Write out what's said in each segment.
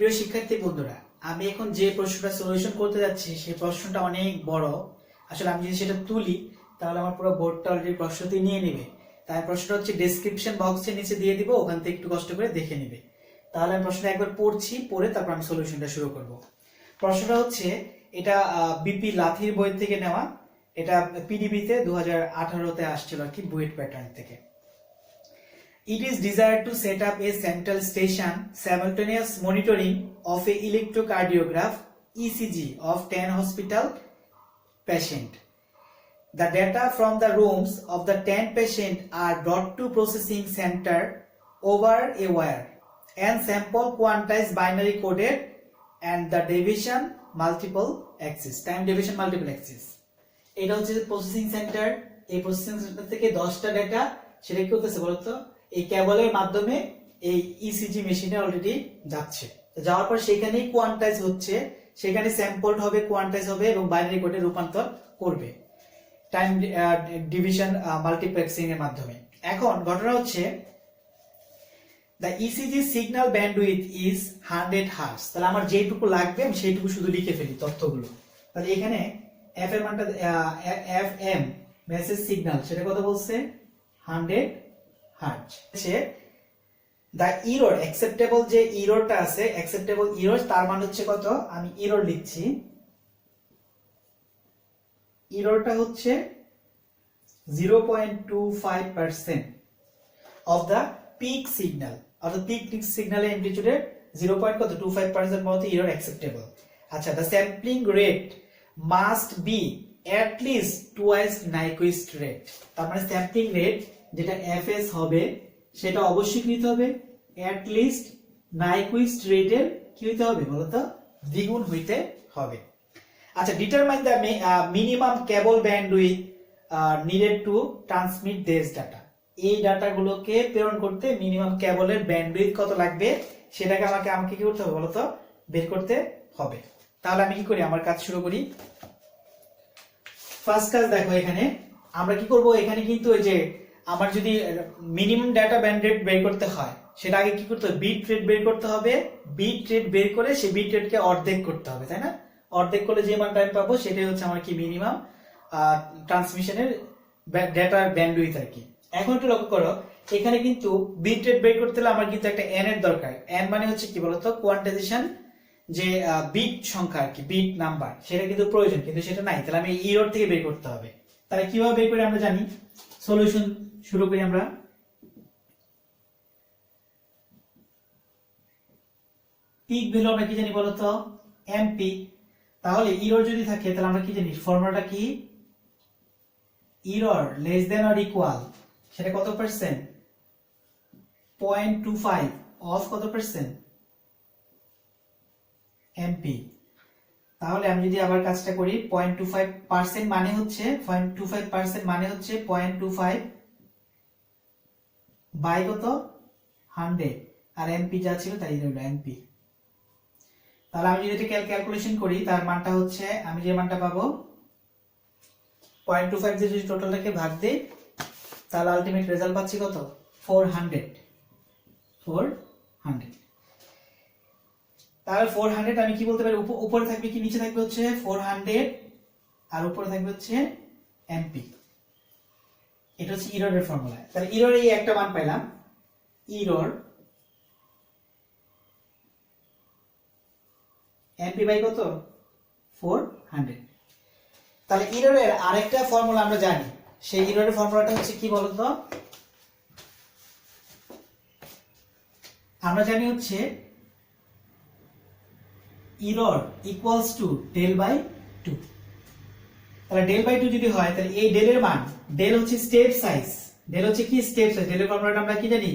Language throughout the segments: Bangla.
প্রিয় শিক্ষার্থী বন্ধুরা, আমি এখন যে প্রশ্নটা সলিউশন করতে যাচ্ছি সেই প্রশ্নটা অনেক বড়। আসলে আমি যদি সেটা তুলি তাহলে আমার পুরো বোর্ডটা অলরেডি প্রশ্নটি নিয়ে নেবে। তাই প্রশ্নটা হচ্ছে ডেসক্রিপশন বক্সের নিচে দিয়ে দিব, ওখান থেকে একটু কষ্ট করে দেখে নেবে। তাহলে আমি প্রশ্নটা একবার পড়ছি, পড়ে তারপর আমি সলিউশনটা শুরু করব। প্রশ্নটা হচ্ছে, এটা বিপি লাথির বই থেকে নেওয়া, এটা পিডিবিতে 2018-তে আসছিল আর কি, বুয়েট প্যাটার্ন থেকে। It is desired to set up a central station simultaneous monitoring of a electrocardiograph ECG of 10 hospital patient. The data from the rooms of the 10 patient are brought to processing center over a wire and sample quantized binary coded and the division multiple axis, time division multiple axis. এটা হচ্ছে প্রসেসিং সেন্টার। এই প্রসেসিং সেন্টার থেকে 10টা ডেটা সেটা কি করতেছে বলতো, এই কেবলের মাধ্যমে এই ইসিজি মেশিনে অলরেডি যাচ্ছে। যাওয়ার পর সেখানেই কোয়ান্টাইজ হচ্ছে, সেখানে স্যাম্পলড হবে, কোয়ান্টাইজ হবে এবং বাইনারি কোডে রূপান্তর করবে টাইম ডিভিশন মাল্টিপ্লেক্সিং এর মাধ্যমে। এখন ঘটনা হচ্ছে, the ECG signal bandwidth is 100 hertz. তাহলে আমার যেটুকু লাগবে আমি সেইটুকু শুধু লিখে ফেলি তথ্যগুলো। তাহলে এখানে এফ এর মানটা এফএম মেসেজ সিগন্যাল সেটা কত বলছে, 100 হার্টজ। দ্য ইরর অ্যাকসেপ্টেবল, যে ইররটা আছে অ্যাকসেপ্টেবল ইরর, তার মান হচ্ছে কত, আমি ইরর লিখছি। ইররটা হচ্ছে 0.25% অফ দ্য পিক সিগন্যাল, অর্থাৎ পিক সিগন্যালের অ্যামপ্লিটিউডের 0.25% মতো ইরর অ্যাকসেপ্টেবল। আচ্ছা, the sampling rate must be at least twice Nyquist rate। তার মানে স্যাম্পলিং রেট যেটা এফএস হবে সেটা অবশ্যই নিতে হবে at least Nyquist রেটের কি হইতে হবে বলতো, দ্বিগুণ হইতে হবে। আচ্ছা, determine the minimum cable bandwidth needed to transmit this data. এই ডাটাগুলোকে প্রেরণ করতে মিনিমাম কেবলের ব্যান্ডউইথ কত লাগবে সেটাকে আমাকে কি করতে হবে বলতো, বের করতে হবে। তাহলে আমি কি করি, আমার কাজ শুরু করি। ফার্স্ট কাজ দেখো, এখানে আমরা কি করব, এখানে কিন্তু ওই যে আমার যদি মিনিমাম ডাটা ব্যান্ডউইথ বের করতে হয় সেটা আগে কি করতে হবে, বিট রেট বের করতে হবে। বিট রেট বের করে সেই বিট রেটকে অর্ধেক করতে হবে, তাই না? অর্ধেক করলে যে মান টাইম পাবো সেটাই হচ্ছে আমার কি মিনিমাম ট্রান্সমিশনের ডাটার ব্যান্ডউইথ আর কি। এখন একটু লক্ষ্য করো, এখানে কিন্তু বিট রেট বের করতে হলে আমার কিন্তু একটা এন এর দরকার। এন মানে হচ্ছে কি বলতো, কোয়ান্টাইজেশন, যে বিট সংখ্যা আর কি, বিট নাম্বার, সেটা কিন্তু প্রয়োজন, কিন্তু সেটা নাই। তাহলে আমি ইরর থেকে বের করতে হবে। তাহলে কিভাবে বের করে আমরা জানি। সলিউশন শুরু করি আমরা। পিক ভ্যালু আমরা কি জানি বলতো, এমপি। তাহলে ইরর যদি থাকে তাহলে আমরা কি জানি, ফর্মুলাটা কি, error less than or equal, সেটা কত পার্সেন্ট, 0.25 অফ কত পার্সেন্ট, এমপি। তাহলে আমি যদি আবার কাজটা করি, 0.25% মানে হচ্ছে 0.25% মানে হচ্ছে 0.25 বাই কত, 100, আর এমপি যা ছিল তাই রইল এমপি। তাহলে আমি যদি এটা ক্যালকুলেশন করি তার মানটা হচ্ছে, আমি যে মানটা পাবো 0.25 দিয়ে যদি টোটালটাকে ভাগ দেই তাহলে আলটিমেট রেজাল্ট পাচ্ছি কত, 400। তাহলে 400 আমি কি বলতে পারি, উপরে থাকবে কি নিচে থাকবে হচ্ছে 400 আর উপরে থাকবে হচ্ছে এমপি। এটা হচ্ছে ইররের ফর্মুলা। তাহলে ইরর এই একটা মান পাইলাম, ইরর এমপি বাই কত, 400। তাহলে ইররের আরেকটা ফর্মুলা আমরা জানি, সেই ইররের ফর্মুলাটা হচ্ছে কি বলতো, আমরা জানি হচ্ছে error equals to del by 2। তাহলে ডেল বাই 2 যদি হয় তাহলে এই ডেলের মান, ডেল হচ্ছে স্টেপ সাইজ, ডেল হচ্ছে কি স্টেপ সাইজ, ডেলের ফর্মুলাটা আমরা কি জানি,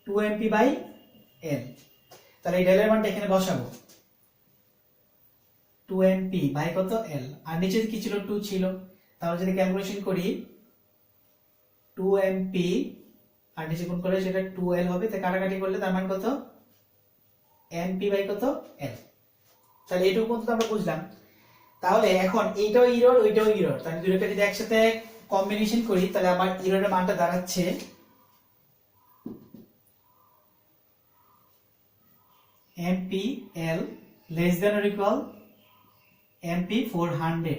2mp বাই l। তাহলে এই ডেলের মানটা এখানে বসাবো, 2mp বাই কত, l, আর নিচে কি ছিল, 2 ছিল। তাহলে যদি ক্যালকুলেশন করি 2mp আর নিচে গুণ করলে সেটা 2l হবে, তাই কাটাকাটি করলে তার মান কত, mp বাই কত, l। তাহলে এইটুকু পর্যন্ত আমরা বুঝলাম। তাহলে এখন এইটাও ইরর ওইটাও ইরর, তাহলে দুটোকে যদি একসাথে কম্বিনেশন করি তাহলে আমার ইররের মানটা দাঁড়াচ্ছে MPL less than or equal MP 400।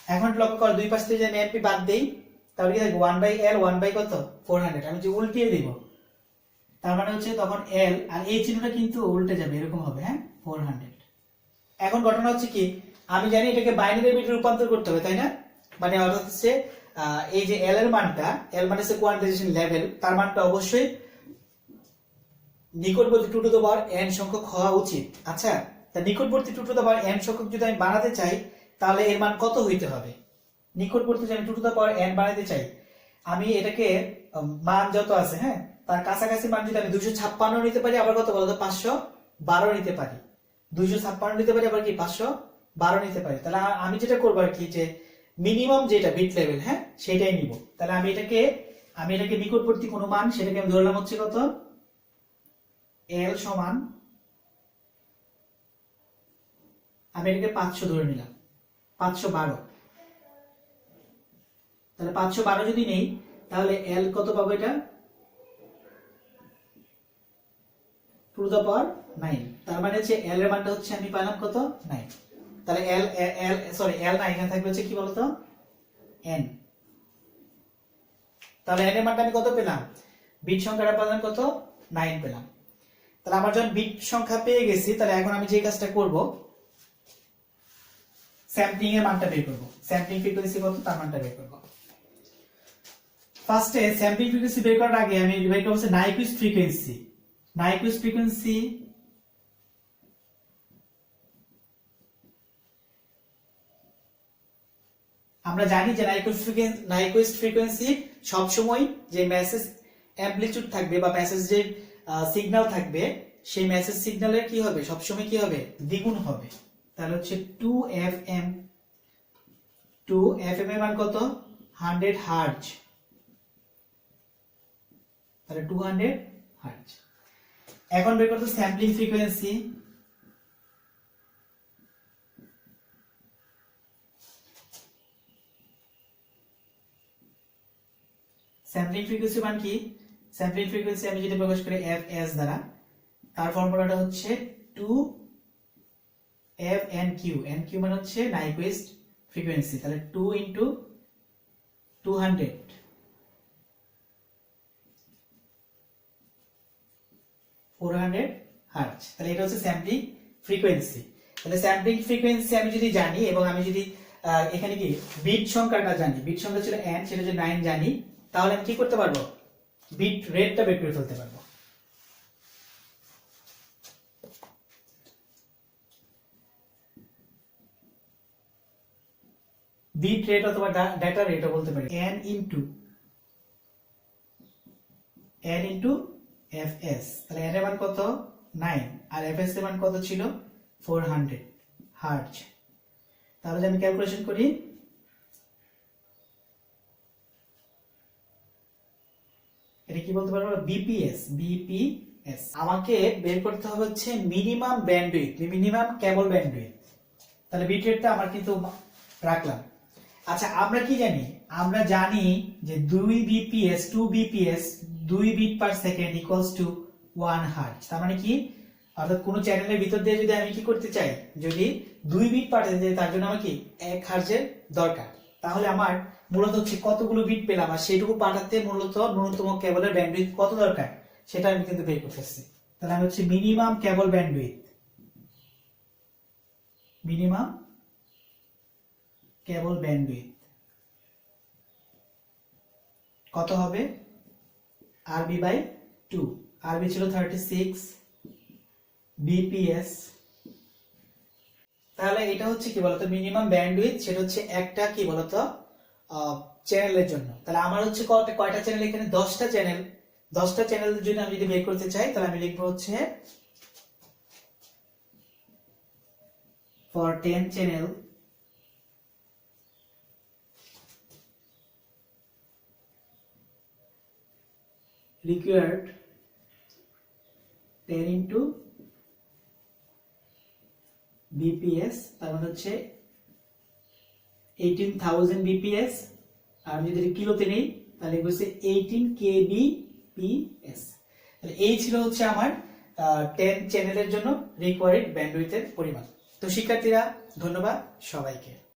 এখন লক্ষ্য কর দুই পাশ থেকে যদি আমি MP বাদ দেই তাহলে কি থাকবে 1/L 1 কত 400। আমি যে উল্টিয়ে দিব তার মানে হচ্ছে তখন L আর এই চিহ্নটা কিন্তু উল্টে যাবে, এরকম হবে, হ্যাঁ 400। এখন ঘটনা হচ্ছে কি আমি জানি এটাকে বাইনারি বিটে রূপান্তর করতে হবে, তাই না? মানে অর্থাৎ হচ্ছে এই যে L এর মানটা, L মানে হচ্ছে কোয়ান্টাইজেশন লেভেল, তার মানটা অবশ্যই নিকটবর্তী 2 টু দ্য পাওয়ার n সংখ্যক হওয়া উচিত। আচ্ছা, তা নিকটবর্তী 2 টু দ্য পাওয়ার n সংখ্যক যদি আমি বানাতে চাই তাহলে এর মান কত হইতে হবে? নিকটবর্তী যদি আমি 2 টু দ্য পাওয়ার n বানাতে চাই, আমি এটাকে মান যত আছে, হ্যাঁ, তার কাছাকাছি মান যদি আমি 256 নিতে পারি, আবার কত বলতো 512 নিতে পারি, 256 নিতে পারি, আবার কি 512 নিতে পারি, তাহলে আমি যেটা করবো আর কি যে মিনিমাম যেটা বিট লেভেল, হ্যাঁ, সেটাই নিব। তাহলে আমি এটাকে নিকটবর্তী কোন মান সেটাকে আমি ধরলাম হচ্ছে কত L সমান, আমি এটাকে 500 ধরে নিলাম, 512। তাহলে 512 যদি নেই তাহলে L কত পাবো? এটা 2 টু দ্য পাওয়ার 9। তার মানে হচ্ছে L এর মানটা হচ্ছে আমি পেলাম কত 9। তাহলে L না, এখানে থাকবে হচ্ছে কি বলতো N। তাহলে N এর মানটা আমি কত পেলাম? বিট সংখ্যাটা পেলাম কত 9 পেলাম। তাহলে আমার যখন বিট সংখ্যা পেয়ে গেছি, তাহলে এখন আমি যে কাজটা করব স্যাম্পলিং এর মানটা বের করব। স্যাম্পলিং ফ্রিকোয়েন্সি কত তার মানটা বের করব। ফার্স্টে স্যাম্পলিং ফ্রিকোয়েন্সি বের করার আগে আমি বের করব হচ্ছে নাইকুইস্ট ফ্রিকোয়েন্সি। নাইকুইস্ট ফ্রিকোয়েন্সি আমরা জানি যে নাইকুইস্ট ফ্রিকোয়েন্সি সব সময় যে মেসেজ অ্যামপ্লিটিউড থাকবে বা মেসেজ যে সিগন্যাল থাকবে, সেই মেসেজ সিগন্যালের কি হবে সবসময় কি হবে দ্বিগুণ হবে। তাহলে হচ্ছে 2FM এর মান কত 100 হার্জ, তাহলে 200 হার্জ। এখন বের করতে স্যাম্পলিং ফ্রিকোয়েন্সি। স্যাম্পলিং ফ্রিকোয়েন্সি মান কি? স্যাম্পলিং ফ্রিকোয়েন্সি আমি যদি প্রকাশ করি fs দ্বারা, তার ফর্মুলাটা হচ্ছে 2FNQ। NQ মানে হচ্ছে নাইকুইস্ট ফ্রিকোয়েন্সি, তাহলে 2 × 200 400 হার্জ। তাহলে এটা হচ্ছে স্যাম্পলিং ফ্রিকোয়েন্সি। তাহলে স্যাম্পলিং ফ্রিকোয়েন্সি আমি যদি জানি এবং আমি যদি এখানে কি বিট সংখ্যাটা জানি, বিট সংখ্যা ছিল n, সেটা যদি 9 জানি, তাহলে আমি কি করতে পারবো বিট রেটটা বের করে ফেলতে পারবো। বিট রেট অথবা ডাটা রেটও বলতে পারি n * fs। তাহলে n এর মান কত 9 আর fs এর মান কত ছিল 400 হার্জ। তাহলে যদি আমি ক্যালকুলেশন করি, এটা কি বলতে পারবো বিপিএস। আমাকে বের করতে হবে হচ্ছে মিনিমাম ব্যান্ডউইথ, মিনিমাম কেবল ব্যান্ডউইথ। তাহলে বিট রেটটা আমার কিন্তু রাখলাম। আচ্ছা, আমরা কি জানি? আমরা জানি যে 2 bps 2 bit per second equals to 1 hertz. তার মানে কি, অর্থাৎ কোন চ্যানেলের ভিতর দিয়ে যদি আমি কি করতে চাই, যদি 2 বিট পাঠাতে চাই, তার জন্য আমার কি 1 হার্জের দরকার। তাহলে আমার মূলত হচ্ছে কতগুলো বিট পেলাম আর সেটুকু পাঠাতে মূলত ন্যূনতম কেবলের ব্যান্ডউইথ কত দরকার সেটা আমি কিন্তু বের করতেছি। তাহলে আমি হচ্ছে মিনিমাম কেবল ব্যান্ডউইথ, মিনিমাম কেবল ব্যান্ডউইথ কত হবে RB/2। RB ছিল 36 বিপিএস। তাহলে এটা হচ্ছে কি বলতো মিনিমাম ব্যান্ডউইথ, সেটা হচ্ছে একটা কি বলতো চ্যানেলের জন্য। তাহলে আমার হচ্ছে কয়টা চ্যানেল? এখানে 10টা চ্যানেল। 10টা চ্যানেলের জন্য আমি যদি বের করতে চাই তাহলে আমি লিখবো হচ্ছে for 10 channel required 10 into BPS, তার মানে হচ্ছে 18,000 BPS। আর আমি যদি কিলোতে নেই তাহলে হচ্ছে 18 kbps। তাহলে এই ছিল হচ্ছে আমার 10 চ্যানেলের জন্য রিকোয়ার্ড ব্যান্ডউইথের পরিমাণ। তো শিক্ষার্থীরা ধন্যবাদ সবাইকে।